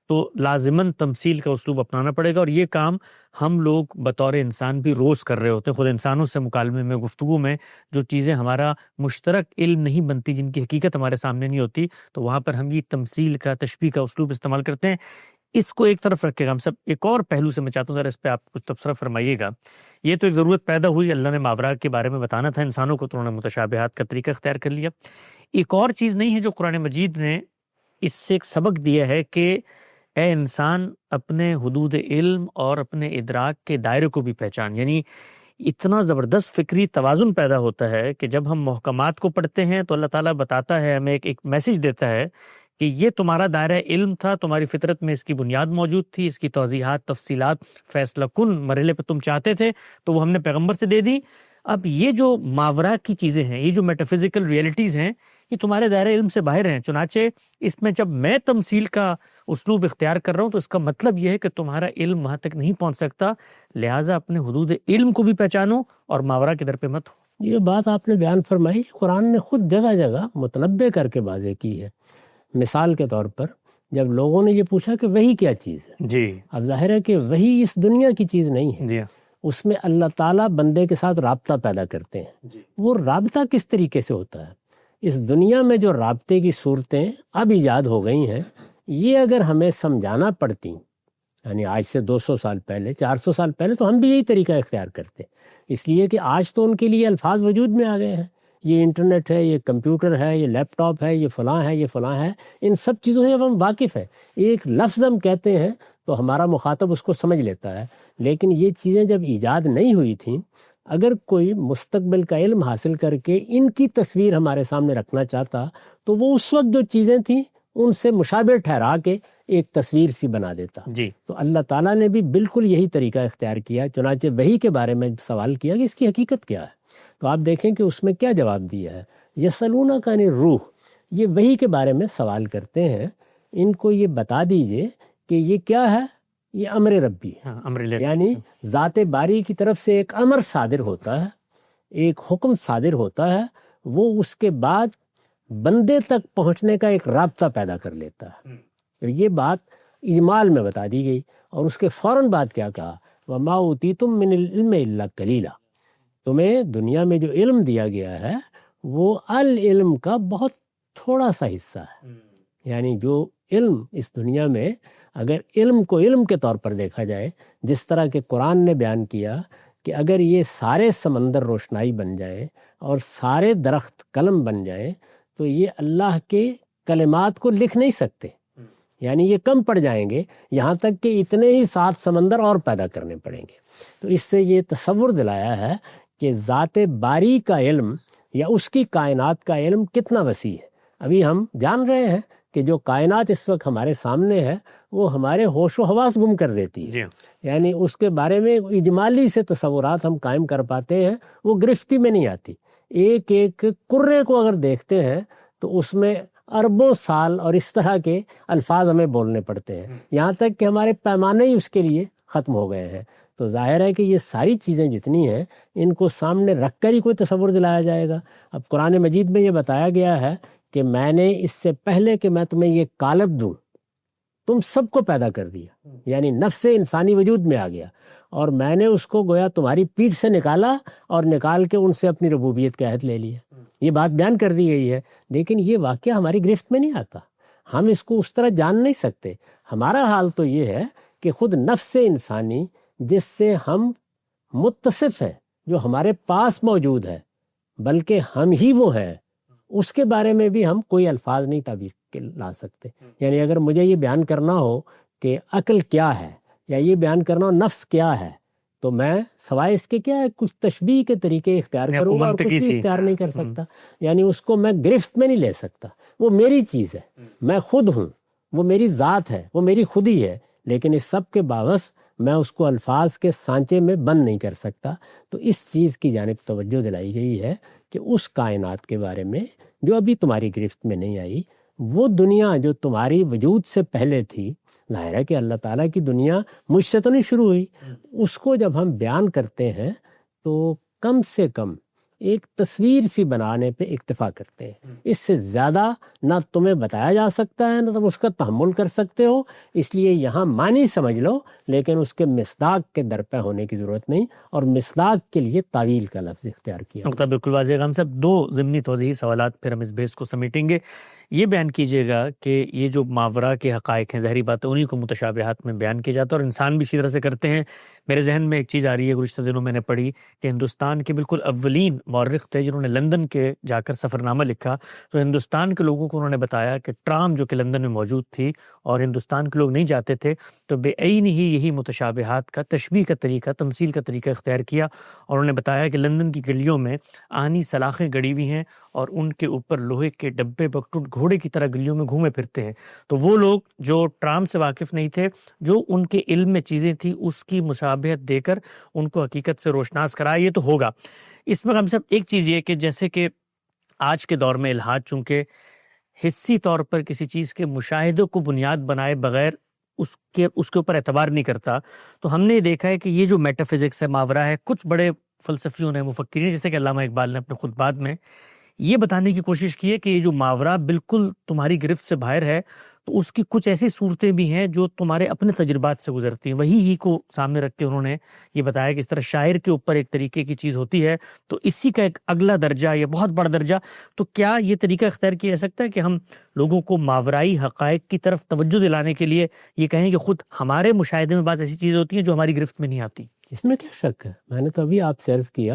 تو لازماً تمثیل کا اسلوب اپنانا پڑے گا، اور یہ کام ہم لوگ بطور انسان بھی روز کر رہے ہوتے ہیں۔ خود انسانوں سے مکالمے میں، گفتگو میں جو چیزیں ہمارا مشترک علم نہیں بنتی، جن کی حقیقت ہمارے سامنے نہیں ہوتی، تو وہاں پر ہم یہ تمثیل کا، تشبیہ کا اسلوب استعمال کرتے ہیں۔ اس کو ایک طرف رکھے گا ہم سب، ایک اور پہلو سے میں چاہتا ہوں ذرا اس پہ آپ کچھ تبصرہ فرمائیے گا۔ یہ تو ایک ضرورت پیدا ہوئی، اللہ نے ماورا کے بارے میں بتانا تھا انسانوں کو، تو انہوں نے متشابہات کا طریقہ اختیار کر لیا۔ ایک اور چیز نہیں ہے جو قرآن مجید نے اس سے ایک سبق دیا ہے کہ اے انسان اپنے حدود علم اور اپنے ادراک کے دائرے کو بھی پہچان، یعنی اتنا زبردست فکری توازن پیدا ہوتا ہے کہ جب ہم محکمات کو پڑھتے ہیں تو اللہ تعالیٰ بتاتا ہے، ہمیں ایک میسج دیتا ہے کہ یہ تمہارا دائرہ علم تھا، تمہاری فطرت میں اس کی بنیاد موجود تھی، اس کی توضیحات، تفصیلات فیصلہ کن مرحلے پہ تم چاہتے تھے تو وہ ہم نے پیغمبر سے دے دی۔ اب یہ جو ماورا کی چیزیں ہیں، یہ جو میٹافزیکل ریئلٹیز ہیں، یہ تمہارے دائرہ علم سے باہر ہیں، چنانچہ اس میں جب میں تمثیل کا اسلوب اختیار کر رہا ہوں تو اس کا مطلب یہ ہے کہ تمہارا علم وہاں تک نہیں پہنچ سکتا، لہٰذا اپنے حدود علم کو بھی پہچانو اور ماورا کے در پہ مت ہو۔ یہ بات آپ نے بیان فرمائی، قرآن نے خود جگہ جگہ متنبہ کر کے واضح کی ہے۔ مثال کے طور پر جب لوگوں نے یہ پوچھا کہ وحی کیا چیز ہے، جی، اب ظاہر ہے کہ وحی اس دنیا کی چیز نہیں ہے، جی، اس میں اللہ تعالیٰ بندے کے ساتھ رابطہ پیدا کرتے ہیں۔ وہ رابطہ کس طریقے سے ہوتا ہے؟ اس دنیا میں جو رابطے کی صورتیں اب ایجاد ہو گئی ہیں، یہ اگر ہمیں سمجھانا پڑتی یعنی آج سے 200 سال پہلے، 400 سال پہلے تو ہم بھی یہی طریقہ اختیار کرتے، اس لیے کہ آج تو ان کے لیے الفاظ وجود میں آ گئے ہیں، یہ انٹرنیٹ ہے، یہ کمپیوٹر ہے، یہ لیپ ٹاپ ہے، یہ فلاں ہے، یہ فلاں ہے، ان سب چیزوں سے اب ہم واقف ہیں۔ ایک لفظ ہم کہتے ہیں تو ہمارا مخاطب اس کو سمجھ لیتا ہے، لیکن یہ چیزیں جب ایجاد نہیں ہوئی تھیں، اگر کوئی مستقبل کا علم حاصل کر کے ان کی تصویر ہمارے سامنے رکھنا چاہتا تو وہ اس وقت جو چیزیں تھیں ان سے مشابہ ٹھہرا کے ایک تصویر سی بنا دیتا۔ جی، تو اللہ تعالیٰ نے بھی بالکل یہی طریقہ اختیار کیا، چنانچہ وحی کے بارے میں سوال کیا کہ اس کی حقیقت کیا ہے، تو آپ دیکھیں کہ اس میں کیا جواب دیا ہے، یسألونک عن الروح، یہ وحی کے بارے میں سوال کرتے ہیں، ان کو یہ بتا دیجئے کہ یہ کیا ہے، یہ امر ربی ہے، یعنی ذات باری کی طرف سے ایک امر صادر ہوتا ہے، ایک حکم صادر ہوتا ہے، وہ اس کے بعد بندے تک پہنچنے کا ایک رابطہ پیدا کر لیتا ہے۔ تو یہ بات اجمال میں بتا دی گئی، اور اس کے فوراً بعد کیا کہا، وَمَا أُوتِيتُم مِّنَ الْعِلْمِ إِلَّا قَلِيلًا، تمہیں دنیا میں جو علم دیا گیا ہے وہ العلم کا بہت تھوڑا سا حصہ ہے، یعنی جو علم اس دنیا میں اگر علم کو علم کے طور پر دیکھا جائے، جس طرح کہ قرآن نے بیان کیا کہ اگر یہ سارے سمندر روشنائی بن جائے اور سارے درخت قلم بن جائیں تو یہ اللہ کے کلمات کو لکھ نہیں سکتے، یعنی یہ کم پڑ جائیں گے، یہاں تک کہ اتنے ہی 7 سمندر اور پیدا کرنے پڑیں گے۔ تو اس سے یہ تصور دلایا ہے کہ ذات باری کا علم یا اس کی کائنات کا علم کتنا وسیع ہے۔ ابھی ہم جان رہے ہیں کہ جو کائنات اس وقت ہمارے سامنے ہے وہ ہمارے ہوش و حواس گم کر دیتی ہے، یعنی اس کے بارے میں اجمالی سے تصورات ہم قائم کر پاتے ہیں، وہ گرفتی میں نہیں آتی۔ ایک ایک کرے کو اگر دیکھتے ہیں تو اس میں اربوں سال اور اس طرح کے الفاظ ہمیں بولنے پڑتے ہیں، یہاں تک کہ ہمارے پیمانے ہی اس کے لیے ختم ہو گئے ہیں۔ تو ظاہر ہے کہ یہ ساری چیزیں جتنی ہیں ان کو سامنے رکھ کر ہی کوئی تصور دلایا جائے گا۔ اب قرآن مجید میں یہ بتایا گیا ہے کہ میں نے اس سے پہلے کہ میں تمہیں یہ کالب دوں تم سب کو پیدا کر دیا، یعنی نفس انسانی وجود میں آ گیا، اور میں نے اس کو گویا تمہاری پیٹھ سے نکالا اور نکال کے ان سے اپنی ربوبیت کا عہد لے لیا۔ یہ بات بیان کر دی گئی ہے، لیکن یہ واقعہ ہماری گرفت میں نہیں آتا، ہم اس کو اس طرح جان نہیں سکتے۔ ہمارا حال تو یہ ہے کہ خود نفس انسانی جس سے ہم متصف ہیں، جو ہمارے پاس موجود ہے، بلکہ ہم ہی وہ ہیں، اس کے بارے میں بھی ہم کوئی الفاظ نہیں تعبیر لا سکتے۔ یعنی اگر مجھے یہ بیان کرنا ہو کہ عقل کیا ہے یا یہ بیان کرنا ہو نفس کیا ہے، تو میں سوائے اس کے کیا ہے کچھ تشبیہ کے طریقے اختیار کروں گا اور کچھ بھی اختیار نہیں کر سکتا، یعنی اس کو میں گرفت میں نہیں لے سکتا۔ وہ میری چیز ہے، میں خود ہوں، وہ میری ذات ہے، وہ میری خودی ہے، لیکن اس سب کے باوجود میں اس کو الفاظ کے سانچے میں بند نہیں کر سکتا۔ تو اس چیز کی جانب توجہ دلائی گئی ہے کہ اس کائنات کے بارے میں جو ابھی تمہاری گرفت میں نہیں آئی، وہ دنیا جو تمہاری وجود سے پہلے تھی، ظاہر ہے کہ اللہ تعالیٰ کی دنیا مجھ سے تو نہیں شروع ہوئی، اس کو جب ہم بیان کرتے ہیں تو کم سے کم ایک تصویر سی بنانے پہ اکتفا کرتے ہیں، اس سے زیادہ نہ تمہیں بتایا جا سکتا ہے نہ تم اس کا تحمل کر سکتے ہو، اس لیے یہاں معنی سمجھ لو لیکن اس کے مصداق کے درپے ہونے کی ضرورت نہیں، اور مصداق کے لیے تعویل کا لفظ اختیار کیا۔ نقطہ بالکل واضح۔ ہم سب 2 ضمنی توضیحی سوالات پھر ہم اس بحث کو سمیٹیں گے۔ یہ بیان کیجیے گا کہ یہ جو ماورا کے حقائق ہیں، ظاہری بات ہے انہی کو متشابہات میں بیان کیا جاتا ہے اور انسان بھی اسی طرح سے کرتے ہیں۔ میرے ذہن میں ایک چیز آ رہی ہے، گزشتہ دنوں میں نے پڑھی کہ ہندوستان کے بالکل اولین مورخ تھے جنہوں نے لندن کے جا کر سفرنامہ لکھا، تو ہندوستان کے لوگوں کو انہوں نے بتایا کہ ٹرام جو کہ لندن میں موجود تھی اور ہندوستان کے لوگ نہیں جاتے تھے، تو بے عین ہی یہی متشابہات کا تشبیہ کا طریقہ، تمثیل کا طریقہ اختیار کیا، اور انہوں نے بتایا کہ لندن کی گلیوں میں آہنی سلاخیں گڑی ہوئی ہیں اور ان کے اوپر لوہے کے ڈبے بکٹون گھوڑے کی طرح گلیوں میں گھومے پھرتے ہیں۔ تو وہ لوگ جو ٹرام سے واقف نہیں تھے، جو ان کے علم میں چیزیں تھیں اس کی مشابہت دے کر ان کو حقیقت سے روشناس کرایا۔ یہ تو ہوگا۔ اس میں ہم سب ایک چیز یہ کہ جیسے کہ آج کے دور میں الحاد چونکہ حسی طور پر کسی چیز کے مشاہدے کو بنیاد بنائے بغیر اس کے اوپر اعتبار نہیں کرتا، تو ہم نے یہ دیکھا ہے کہ یہ جو میٹا فزکس ہے، ماورا ہے، کچھ بڑے فلسفیوں نے، مفکرین جیسے کہ علامہ اقبال نے اپنے خطبات میں یہ بتانے کی کوشش کی ہے کہ یہ جو ماورا بالکل تمہاری گرفت سے باہر ہے، تو اس کی کچھ ایسی صورتیں بھی ہیں جو تمہارے اپنے تجربات سے گزرتی ہیں، وہی ہی کو سامنے رکھ کے انہوں نے یہ بتایا کہ اس طرح شاعر کے اوپر ایک طریقے کی چیز ہوتی ہے، تو اسی کا ایک اگلا درجہ یا بہت بڑا درجہ، تو کیا یہ طریقہ اختیار کیا جا سکتا ہے کہ ہم لوگوں کو ماورائی حقائق کی طرف توجہ دلانے کے لیے یہ کہیں کہ خود ہمارے مشاہدے میں بعض ایسی چیزیں ہوتی ہیں جو ہماری گرفت میں نہیں آتی؟ اس میں کیا شک ہے، میں نے تو ابھی آپ سے عرض کیا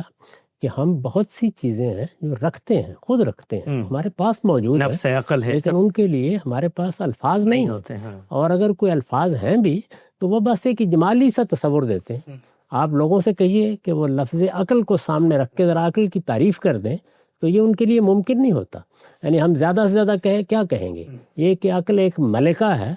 کہ ہم بہت سی چیزیں ہیں جو رکھتے ہیں، خود رکھتے ہیں، ہمارے پاس موجود نفس ہے، عقل ہے، لیکن ان کے لیے ہمارے پاس الفاظ نہیں ہوتے، اور اگر کوئی الفاظ ہیں بھی تو وہ بس ایک اجمالی سا تصور دیتے ہیں۔ آپ لوگوں سے کہیے کہ وہ لفظ عقل کو سامنے رکھ کے ذرا عقل کی تعریف کر دیں تو یہ ان کے لیے ممکن نہیں ہوتا۔ یعنی ہم زیادہ سے زیادہ کیا کہیں گے، یہ کہ عقل ایک ملکہ ہے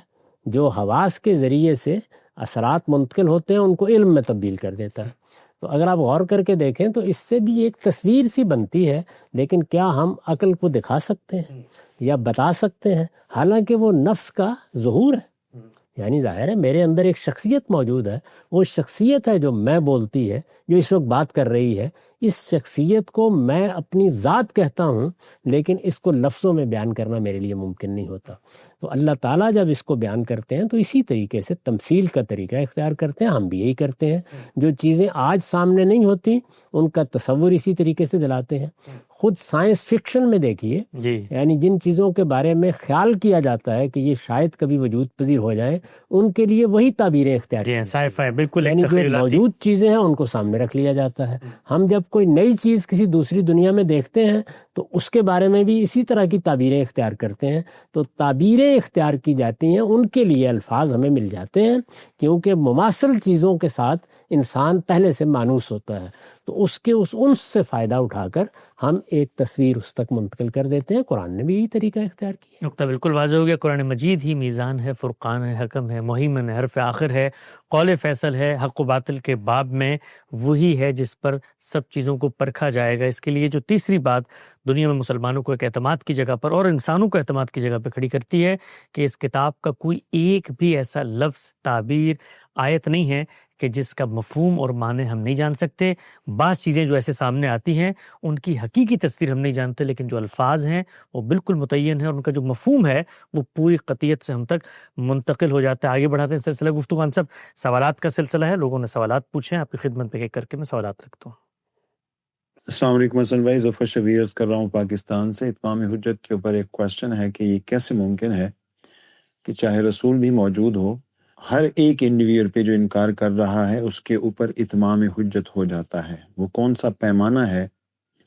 جو حواس کے ذریعے سے اثرات منتقل ہوتے ہیں، ان کو علم میں تبدیل کر دیتا ہے۔ تو اگر آپ غور کر کے دیکھیں تو اس سے بھی ایک تصویر سی بنتی ہے، لیکن کیا ہم عقل کو دکھا سکتے ہیں یا بتا سکتے ہیں؟ حالانکہ وہ نفس کا ظہور ہے، یعنی ظاہر ہے میرے اندر ایک شخصیت موجود ہے، وہ شخصیت ہے جو میں بولتی ہے، جو اس وقت بات کر رہی ہے۔ اس شخصیت کو میں اپنی ذات کہتا ہوں، لیکن اس کو لفظوں میں بیان کرنا میرے لیے ممکن نہیں ہوتا۔ تو اللہ تعالیٰ جب اس کو بیان کرتے ہیں تو اسی طریقے سے تمثیل کا طریقہ اختیار کرتے ہیں، ہم بھی یہی کرتے ہیں۔ جو چیزیں آج سامنے نہیں ہوتی ان کا تصور اسی طریقے سے دلاتے ہیں۔ خود سائنس فکشن میں دیکھیے، یعنی جن چیزوں کے بارے میں خیال کیا جاتا ہے کہ یہ شاید کبھی وجود پذیر ہو جائیں، ان کے لیے وہی تعبیریں اختیار کی ہیں، بالکل، یعنی جو موجود چیزیں ہیں ان کو سامنے رکھ لیا جاتا ہے۔ ہم جب کوئی نئی چیز کسی دوسری دنیا میں دیکھتے ہیں تو اس کے بارے میں بھی اسی طرح کی تعبیریں اختیار کرتے ہیں۔ تو تعبیریں اختیار کی جاتی ہیں، ان کے لیے الفاظ ہمیں مل جاتے ہیں، کیونکہ مماثل چیزوں کے ساتھ انسان پہلے سے مانوس ہوتا ہے، تو اس کے اس انس سے فائدہ اٹھا کر ہم ایک تصویر اس تک منتقل کر دیتے ہیں۔ قرآن نے بھی یہی طریقہ اختیار کیا۔ نقطہ بالکل واضح ہو گیا، قرآن مجید ہی میزان ہے، فرقان ہے، حکم ہے، مہیمن ہے، حرف آخر ہے، قول فیصل ہے، حق و باطل کے باب میں وہی ہے جس پر سب چیزوں کو پرکھا جائے گا۔ اس کے لیے جو تیسری بات دنیا میں مسلمانوں کو ایک اعتماد کی جگہ پر اور انسانوں کو اعتماد کی جگہ پہ کھڑی کرتی ہے کہ اس کتاب کا کوئی ایک بھی ایسا لفظ، تعبیر، آیت نہیں ہے کہ جس کا مفہوم اور معنی ہم نہیں جان سکتے۔ بعض چیزیں جو ایسے سامنے آتی ہیں ان کی حقیقی تصویر ہم نہیں جانتے، لیکن جو الفاظ ہیں وہ بالکل متعین ہے، اور ان کا جو مفہوم ہے وہ پوری قطعیت سے ہم تک منتقل ہو جاتا ہے۔ آگے بڑھاتے ہیں سلسلہ گفتگو، ہم سب سوالات کا سلسلہ ہے، لوگوں نے سوالات پوچھے ہیں، آپ کی خدمت میں ایک کر کے میں سوالات رکھتا ہوں۔ السلام علیکم حسن بھائی، ظفر شبیر عرض کر رہا ہوں پاکستان سے۔ اتمام حجت کے اوپر ایک کوشچن ہے کہ یہ کیسے ممکن ہے کہ چاہے رسول بھی موجود ہو، ہر ایک انڈیویڈ پہ جو انکار کر رہا ہے اس کے اوپر اتمام حجت ہو جاتا ہے؟ وہ کون سا پیمانہ ہے،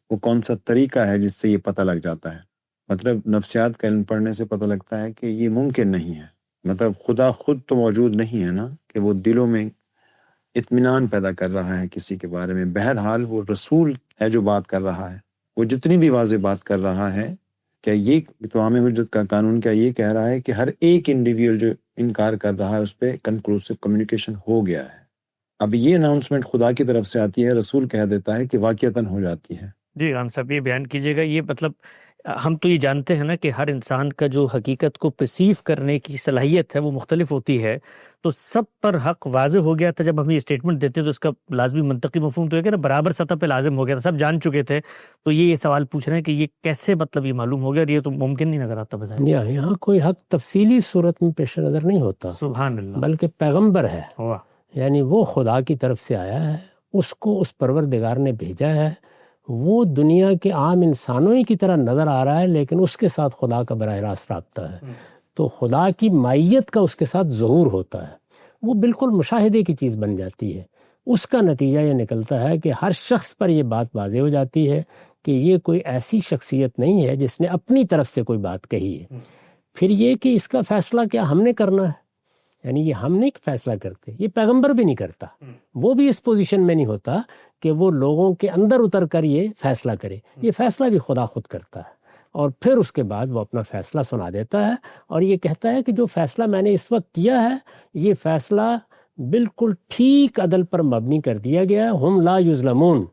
وہ کون سا طریقہ ہے جس سے یہ پتہ لگ جاتا ہے؟ مطلب نفسیات کا علم پڑھنے سے پتہ لگتا ہے کہ یہ ممکن نہیں ہے۔ مطلب خدا خود تو موجود نہیں ہے نا، کہ وہ دلوں میں اطمینان پیدا کر رہا ہے کسی کے بارے میں۔ بہرحال وہ رسول ہے جو بات کر رہا ہے، وہ جتنی بھی واضح بات کر رہا ہے، کیا یہ اتمام حجت کا قانون کیا یہ کہہ رہا ہے کہ ہر ایک انڈیویڈ جو انکار کر رہا ہے اس پہ کنکلوسو کمیونیکیشن ہو گیا ہے؟ اب یہ اناؤنسمنٹ خدا کی طرف سے آتی ہے، رسول کہہ دیتا ہے کہ واقعتاً ہو جاتی ہے۔ جی خان صاحب، یہ بیان کیجیے گا۔ یہ مطلب ہم تو یہ جانتے ہیں نا کہ ہر انسان کا جو حقیقت کو پرسیو کرنے کی صلاحیت ہے وہ مختلف ہوتی ہے، تو سب پر حق واضح ہو گیا تھا جب ہم یہ اسٹیٹمنٹ دیتے ہیں، تو اس کا لازمی منطقی مفہوم تو ہے کہ نا برابر سطح پہ لازم ہو گیا تھا، سب جان چکے تھے۔ تو یہ سوال پوچھ رہے ہیں کہ یہ کیسے مطلب یہ معلوم ہو گیا، اور یہ تو ممکن نہیں نظر آتا بظاہر۔ یہاں کوئی حق تفصیلی صورت میں پیش نظر نہیں ہوتا، سبحان اللہ، بلکہ پیغمبر ہے، واہ، یعنی وہ خدا کی طرف سے آیا ہے، اس کو اس پروردگار نے بھیجا ہے، وہ دنیا کے عام انسانوں ہی کی طرح نظر آ رہا ہے، لیکن اس کے ساتھ خدا کا براہ راست رابطہ ہے، تو خدا کی مائیت کا اس کے ساتھ ظہور ہوتا ہے، وہ بالکل مشاہدے کی چیز بن جاتی ہے۔ اس کا نتیجہ یہ نکلتا ہے کہ ہر شخص پر یہ بات واضح ہو جاتی ہے کہ یہ کوئی ایسی شخصیت نہیں ہے جس نے اپنی طرف سے کوئی بات کہی ہے۔ پھر یہ کہ اس کا فیصلہ کیا ہم نے کرنا ہے، یعنی یہ ہم نہیں فیصلہ کرتے، یہ پیغمبر بھی نہیں کرتا، وہ بھی اس پوزیشن میں نہیں ہوتا کہ وہ لوگوں کے اندر اتر کر یہ فیصلہ کرے، یہ فیصلہ بھی خدا خود کرتا ہے، اور پھر اس کے بعد وہ اپنا فیصلہ سنا دیتا ہے، اور یہ کہتا ہے کہ جو فیصلہ میں نے اس وقت کیا ہے یہ فیصلہ بالکل ٹھیک عدل پر مبنی کر دیا گیا ہے، ہم لا یظلمون۔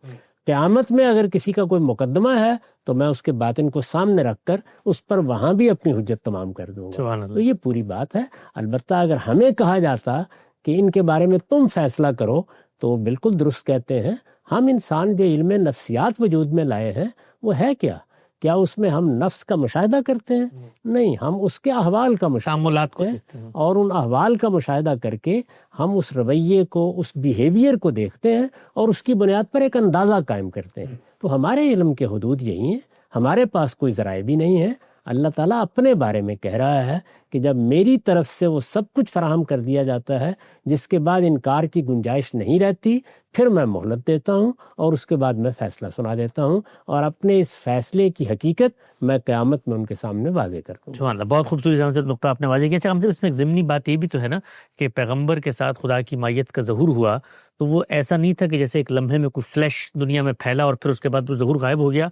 قیامت میں اگر کسی کا کوئی مقدمہ ہے تو میں اس کے باطن کو سامنے رکھ کر اس پر وہاں بھی اپنی حجت تمام کر دوں گا۔ تو یہ پوری بات ہے۔ البتہ اگر ہمیں کہا جاتا کہ ان کے بارے میں تم فیصلہ کرو تو وہ بالکل درست کہتے ہیں۔ ہم انسان جو علم نفسیات وجود میں لائے ہیں وہ ہے کیا کیا اس میں ہم نفس کا مشاہدہ کرتے ہیں؟ نہیں، ہم اس کے احوال کا مشاہدہ تعاملات کو کرتے ہیں، دیکھتے ہیں۔ اور ان احوال کا مشاہدہ کر کے ہم اس رویے کو، اس بیہیویئر کو دیکھتے ہیں اور اس کی بنیاد پر ایک اندازہ قائم کرتے ہیں۔ تو ہمارے علم کے حدود یہی ہیں، ہمارے پاس کوئی ذرائع بھی نہیں ہے۔ اللہ تعالیٰ اپنے بارے میں کہہ رہا ہے کہ جب میری طرف سے وہ سب کچھ فراہم کر دیا جاتا ہے جس کے بعد انکار کی گنجائش نہیں رہتی، پھر میں مہلت دیتا ہوں اور اس کے بعد میں فیصلہ سنا دیتا ہوں، اور اپنے اس فیصلے کی حقیقت میں قیامت میں ان کے سامنے واضح کرتا ہوں۔ سبحان اللہ، بہت خوبصورت نقطہ آپ نے واضح کیا۔ اچھا، اس میں ایک ضمنی بات یہ بھی تو ہے نا کہ پیغمبر کے ساتھ خدا کی مائیت کا ظہور ہوا تو وہ ایسا نہیں تھا کہ جیسے ایک لمحے میں کوئی فلیش دنیا میں پھیلا اور پھر اس کے بعد وہ ظہور غائب ہو گیا۔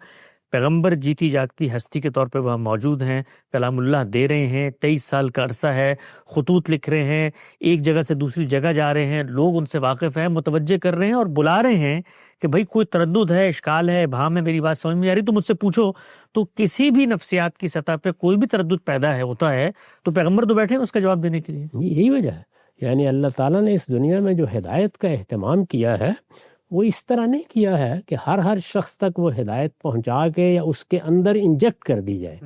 پیغمبر جیتی جاگتی ہستی کے طور پہ وہاں موجود ہیں، کلام اللہ دے رہے ہیں، 23 سال کا عرصہ ہے، خطوط لکھ رہے ہیں، ایک جگہ سے دوسری جگہ جا رہے ہیں، لوگ ان سے واقف ہیں، متوجہ کر رہے ہیں اور بلا رہے ہیں کہ بھائی کوئی تردد ہے، اشکال ہے، ابہام ہے، میری بات سمجھ میں آ رہی تو مجھ سے پوچھو۔ تو کسی بھی نفسیات کی سطح پہ کوئی بھی تردد پیدا ہوتا ہے تو پیغمبر تو بیٹھے ہیں اس کا جواب دینے کے لیے۔ یہی وجہ ہے، یعنی اللہ تعالیٰ نے اس دنیا میں جو ہدایت کا اہتمام کیا ہے وہ اس طرح نہیں کیا ہے کہ ہر شخص تک وہ ہدایت پہنچا کے یا اس کے اندر انجیکٹ کر دی جائے،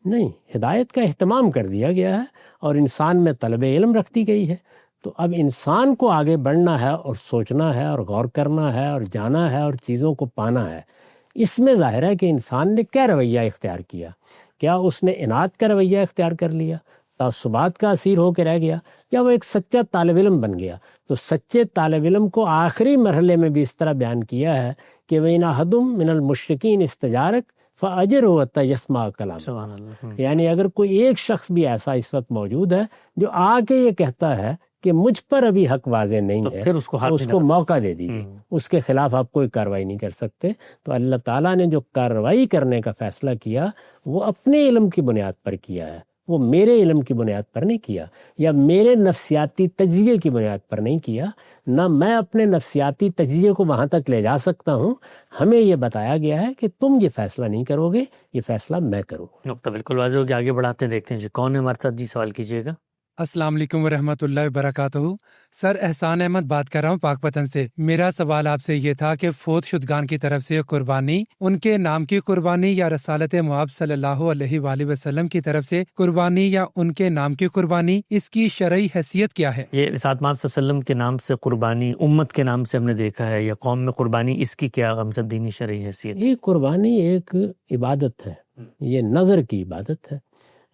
نہیں، ہدایت کا اہتمام کر دیا گیا ہے اور انسان میں طلب علم رکھ دی گئی ہے۔ تو اب انسان کو آگے بڑھنا ہے اور سوچنا ہے اور غور کرنا ہے اور جانا ہے اور چیزوں کو پانا ہے۔ اس میں ظاہر ہے کہ انسان نے کیا رویہ اختیار کیا؟ کیا اس نے اناد کا رویہ اختیار کر لیا، تعصبات کا اسیر ہو کے رہ گیا، یا وہ ایک سچا طالب علم بن گیا؟ تو سچے طالب علم کو آخری مرحلے میں بھی اس طرح بیان کیا ہے کہ وَإِنْ أَحَدٌ مِّنَ الْمُشْرِكِينَ اسْتَجَارَكَ فَأَجِرْهُ حَتَّىٰ يَسْمَعَ كَلَامَ سبحان اللہ۔ یعنی اگر کوئی ایک شخص بھی ایسا اس وقت موجود ہے جو آ کے یہ کہتا ہے کہ مجھ پر ابھی حق واضح نہیں تو ہے، پھر اس کو ہاتھ اس نہیں کو لگا موقع دے دیجیے، اس کے خلاف آپ کوئی کارروائی نہیں کر سکتے۔ تو اللہ تعالیٰ نے جو کارروائی کرنے کا فیصلہ کیا وہ اپنے علم کی بنیاد پر کیا ہے، وہ میرے علم کی بنیاد پر نہیں کیا، یا میرے نفسیاتی تجزیے کی بنیاد پر نہیں کیا۔ نہ میں اپنے نفسیاتی تجزیے کو وہاں تک لے جا سکتا ہوں، ہمیں یہ بتایا گیا ہے کہ تم یہ فیصلہ نہیں کرو گے، یہ فیصلہ میں کروں گا۔ نقطہ بالکل واضح ہو گیا، آگے بڑھاتے ہیں، دیکھتے ہیں جی کون ہے ہمارے ساتھ۔ جی سوال کیجیے گا۔ السلام علیکم ورحمۃ اللہ وبرکاتہ۔ سر احسان احمد بات کر رہا ہوں پاک پتن سے۔ میرا سوال آپ سے یہ تھا کہ فوت شدگان کی طرف سے قربانی، ان کے نام کی قربانی یا رسالت محب صلی اللہ علیہ وآلہ وسلم کی طرف سے قربانی یا ان کے نام کی قربانی، اس کی شرعی حیثیت کیا ہے؟ یہ رسالت محمد صلی اللہ علیہ وسلم کے نام سے قربانی، امت کے نام سے ہم نے دیکھا ہے، یا قوم میں قربانی، اس کی کیا ہم سب دینی شرعی حیثیت؟ یہ قربانی ایک عبادت ہے، یہ نظر کی عبادت ہے،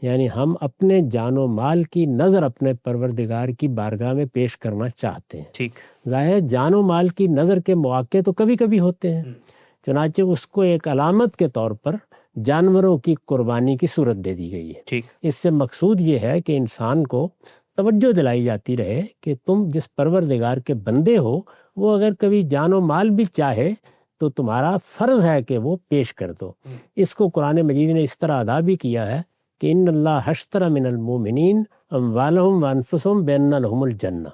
یعنی ہم اپنے جان و مال کی نظر اپنے پروردگار کی بارگاہ میں پیش کرنا چاہتے ہیں۔ ٹھیک، ظاہر جان و مال کی نظر کے مواقع تو کبھی کبھی ہوتے ہیں، چنانچہ اس کو ایک علامت کے طور پر جانوروں کی قربانی کی صورت دے دی گئی ہے۔ ٹھیک، اس سے مقصود یہ ہے کہ انسان کو توجہ دلائی جاتی رہے کہ تم جس پروردگار کے بندے ہو، وہ اگر کبھی جان و مال بھی چاہے تو تمہارا فرض ہے کہ وہ پیش کر دو۔ اس کو قرآن مجید نے اس طرح ادا بھی کیا ہے کہ ان اللہ اشتری من المؤمنین اموالہم وانفسہم بان لہم الجنہ۔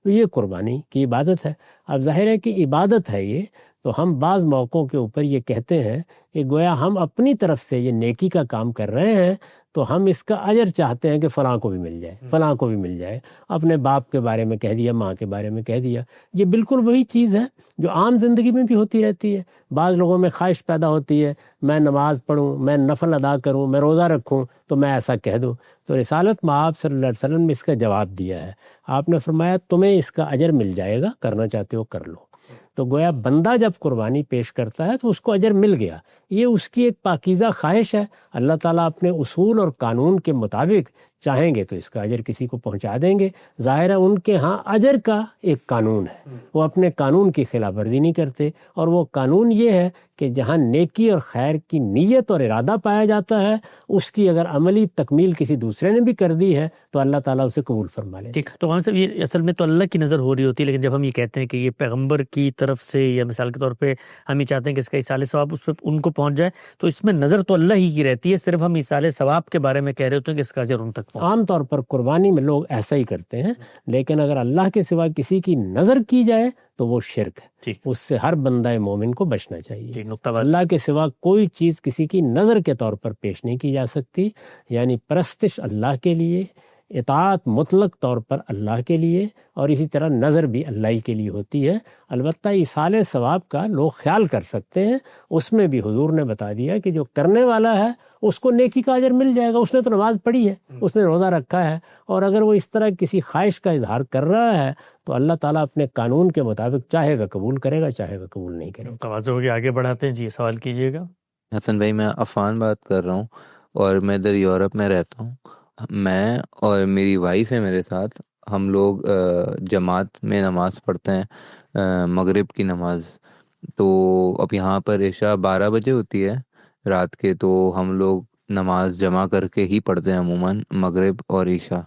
تو یہ قربانی کی عبادت ہے۔ اب ظاہر ہے کہ عبادت ہے یہ، تو ہم بعض موقعوں کے اوپر یہ کہتے ہیں کہ گویا ہم اپنی طرف سے یہ نیکی کا کام کر رہے ہیں تو ہم اس کا اجر چاہتے ہیں کہ فلاں کو بھی مل جائے، فلاں کو بھی مل جائے۔ اپنے باپ کے بارے میں کہہ دیا، ماں کے بارے میں کہہ دیا۔ یہ بالکل وہی چیز ہے جو عام زندگی میں بھی ہوتی رہتی ہے۔ بعض لوگوں میں خواہش پیدا ہوتی ہے میں نماز پڑھوں، میں نفل ادا کروں، میں روزہ رکھوں تو میں ایسا کہہ دوں۔ تو رسالت مآب صلی اللہ علیہ وسلم نے اس کا جواب دیا ہے۔ آپ نے فرمایا تمہیں اس کا اجر مل جائے گا، کرنا چاہتے ہو کر لو۔ تو گویا بندہ جب قربانی پیش کرتا ہے تو اس کو اجر مل گیا، یہ اس کی ایک پاکیزہ خواہش ہے۔ اللہ تعالیٰ اپنے اصول اور قانون کے مطابق چاہیں گے تو اس کا اجر کسی کو پہنچا دیں گے۔ ظاہر ہے ان کے ہاں اجر کا ایک قانون ہے، وہ اپنے قانون کی خلاف ورزی نہیں کرتے، اور وہ قانون یہ ہے کہ جہاں نیکی اور خیر کی نیت اور ارادہ پایا جاتا ہے، اس کی اگر عملی تکمیل کسی دوسرے نے بھی کر دی ہے تو اللہ تعالیٰ اسے قبول فرما لے۔ ٹھیک، تو ہم صاحب یہ اصل میں تو اللہ کی نظر ہو رہی ہوتی ہے، لیکن جب ہم یہ کہتے ہیں کہ یہ پیغمبر کی طرف سے، یا مثال کے طور پہ ہم یہ چاہتے ہیں کہ اس کا ایصال ثواب اس پہ ان کو پہنچ جائے، تو اس میں نظر تو اللہ ہی کی رہتی ہے، صرف ہم ایصال ثواب کے بارے میں کہہ رہے ہوتے ہیں کہ اس کا اجر ان تک پہنچ۔ عام طور پر قربانی میں لوگ ایسا ہی کرتے ہیں، لیکن اگر اللہ کے سوا کسی کی نظر کی جائے تو وہ شرک ہے۔ ٹھیک، اس سے ہر بندہ مومن کو بچنا چاہیے۔ جی نقطہ واضح۔ اللہ کے سوا کوئی چیز کسی کی نظر کے طور پر پیش نہیں کی جا سکتی، یعنی پرستش اللہ کے لیے، اطاعت مطلق طور پر اللہ کے لیے اور اسی طرح نظر بھی اللہ ہی کے لیے ہوتی ہے۔ البتہ ایصال ثواب کا لوگ خیال کر سکتے ہیں، اس میں بھی حضور نے بتا دیا کہ جو کرنے والا ہے اس کو نیکی کا اجر مل جائے گا، اس نے تو نماز پڑھی ہے، اس نے روزہ رکھا ہے، اور اگر وہ اس طرح کسی خواہش کا اظہار کر رہا ہے تو اللہ تعالیٰ اپنے قانون کے مطابق چاہے گا قبول کرے گا، چاہے گا قبول نہیں کرے گا۔ توازو ہو گیا، آگے بڑھاتے ہیں جی، سوال کیجیے گا۔ حسن بھائی، میں عفان بات کر رہا ہوں اور میں ادھر یورپ میں رہتا ہوں۔ میں اور میری وائف ہے میرے ساتھ، ہم لوگ جماعت میں نماز پڑھتے ہیں، مغرب کی نماز۔ تو اب یہاں پر عشاء 12 بجے ہوتی ہے رات کے، تو ہم لوگ نماز جمع کر کے ہی پڑھتے ہیں عموماً، مغرب اور عشاء۔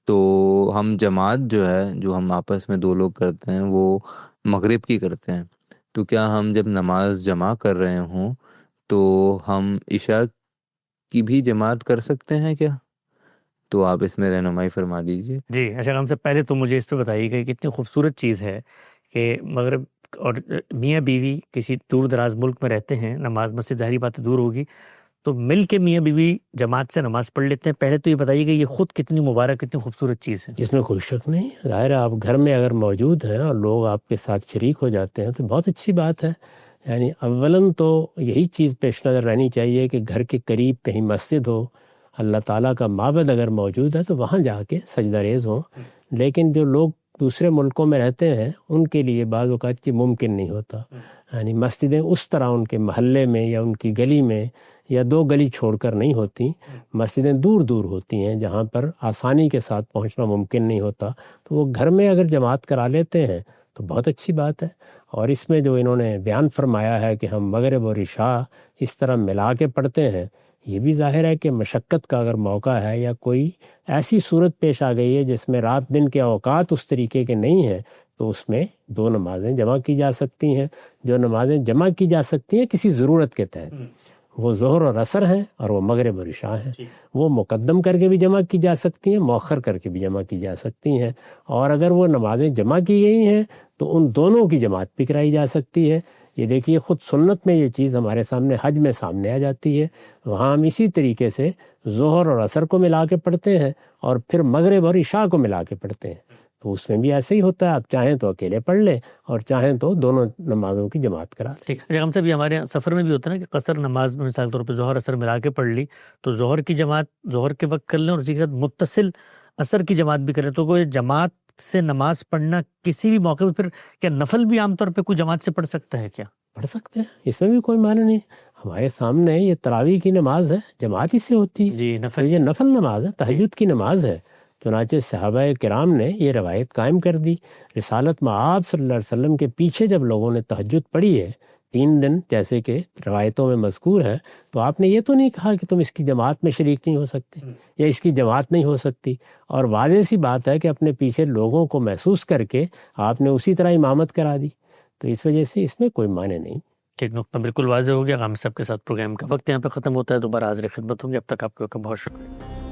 تو ہم جماعت جو ہے، جو ہم آپس میں 2 لوگ کرتے ہیں، وہ مغرب کی کرتے ہیں۔ تو کیا ہم جب نماز جمع کر رہے ہوں تو ہم عشاء کی بھی جماعت کر سکتے ہیں کیا؟ تو آپ اس میں رہنمائی فرما دیجیے۔ جی اشرف، ہم سے پہلے تو مجھے اس پہ بتائیے کہ کتنی خوبصورت چیز ہے کہ مغرب اور میاں بیوی کسی دور دراز ملک میں رہتے ہیں، نماز مسجد ظاہری بات دور ہوگی، تو مل کے میاں بیوی جماعت سے نماز پڑھ لیتے ہیں۔ پہلے تو یہ بتائیے کہ یہ خود کتنی مبارک، کتنی خوبصورت چیز ہے۔ اس میں کوئی شک نہیں، ظاہر ہے آپ گھر میں اگر موجود ہیں اور لوگ آپ کے ساتھ شریک ہو جاتے ہیں تو بہت اچھی بات ہے۔ یعنی اولاً تو یہی چیز پیش نظر رہنی چاہیے کہ گھر کے قریب کہیں مسجد ہو، اللہ تعالیٰ کا معبد اگر موجود ہے تو وہاں جا کے سجدہ ریز ہوں۔ لیکن جو لوگ دوسرے ملکوں میں رہتے ہیں ان کے لیے بعض اوقات یہ ممکن نہیں ہوتا، یعنی مسجدیں اس طرح ان کے محلے میں یا ان کی گلی میں یا 2 گلی چھوڑ کر نہیں ہوتی، مسجدیں دور دور ہوتی ہیں جہاں پر آسانی کے ساتھ پہنچنا ممکن نہیں ہوتا، تو وہ گھر میں اگر جماعت کرا لیتے ہیں تو بہت اچھی بات ہے۔ اور اس میں جو انہوں نے بیان فرمایا ہے کہ ہم مغرب اور عشاء اس طرح ملا کے پڑھتے ہیں، یہ بھی ظاہر ہے کہ مشقت کا اگر موقع ہے یا کوئی ایسی صورت پیش آ گئی ہے جس میں رات دن کے اوقات اس طریقے کے نہیں ہیں، تو اس میں 2 نمازیں جمع کی جا سکتی ہیں۔ جو نمازیں جمع کی جا سکتی ہیں کسی ضرورت کے تحت، وہ ظہر اور عصر ہیں اور وہ مغرب اور عشاء ہیں۔ وہ مقدم کر کے بھی جمع کی جا سکتی ہیں، مؤخر کر کے بھی جمع کی جا سکتی ہیں، اور اگر وہ نمازیں جمع کی گئی ہیں تو ان دونوں کی جماعت بھی کرائی جا سکتی ہے۔ یہ دیکھیے خود سنت میں یہ چیز ہمارے سامنے حج میں سامنے آ جاتی ہے، وہاں ہم اسی طریقے سے ظہر اور عصر کو ملا کے پڑھتے ہیں اور پھر مغرب اور عشاء کو ملا کے پڑھتے ہیں، تو اس میں بھی ایسے ہی ہوتا ہے۔ آپ چاہیں تو اکیلے پڑھ لیں اور چاہیں تو دونوں نمازوں کی جماعت کرا لیں۔ ٹھیک ہے، ہم سے بھی ہمارے سفر میں بھی ہوتا ہے نا کہ قصر نماز میں مثال طور پہ ظہر عصر ملا کے پڑھ لی، تو ظہر کی جماعت ظہر کے وقت کر لیں اور اسی کے ساتھ متصل عصر کی جماعت بھی کریں، تو کوئی جماعت سے نماز پڑھنا کسی بھی موقع پہ پھر کیا نفل بھی عام طور پہ کوئی جماعت سے پڑھ سکتا ہے کیا؟ پڑھ سکتے ہیں، اس میں بھی کوئی معنی نہیں۔ ہمارے سامنے یہ تراویح کی نماز ہے، جماعت ہی سے ہوتی ہے، جی تو نفل یہ نفل نماز ہے، تہجد کی نماز ہے۔ چنانچہ صحابہ کرام نے یہ روایت قائم کر دی۔ رسالت مآب صلی اللہ علیہ وسلم کے پیچھے جب لوگوں نے تہجد پڑھی ہے 3 دن، جیسے کہ روایتوں میں مذکور ہے، تو آپ نے یہ تو نہیں کہا کہ تم اس کی جماعت میں شریک نہیں ہو سکتے یا اس کی جماعت نہیں ہو سکتی، اور واضح سی بات ہے کہ اپنے پیچھے لوگوں کو محسوس کر کے آپ نے اسی طرح امامت کرا دی، تو اس وجہ سے اس میں کوئی معنی نہیں۔ ٹھیک، نقطہ بالکل واضح ہو گیا۔ ہم سب کے ساتھ پروگرام کا وقت یہاں پہ ختم ہوتا ہے، دوبارہ حاضر خدمت ہوں گے، اب تک آپ کا بہت شکریہ۔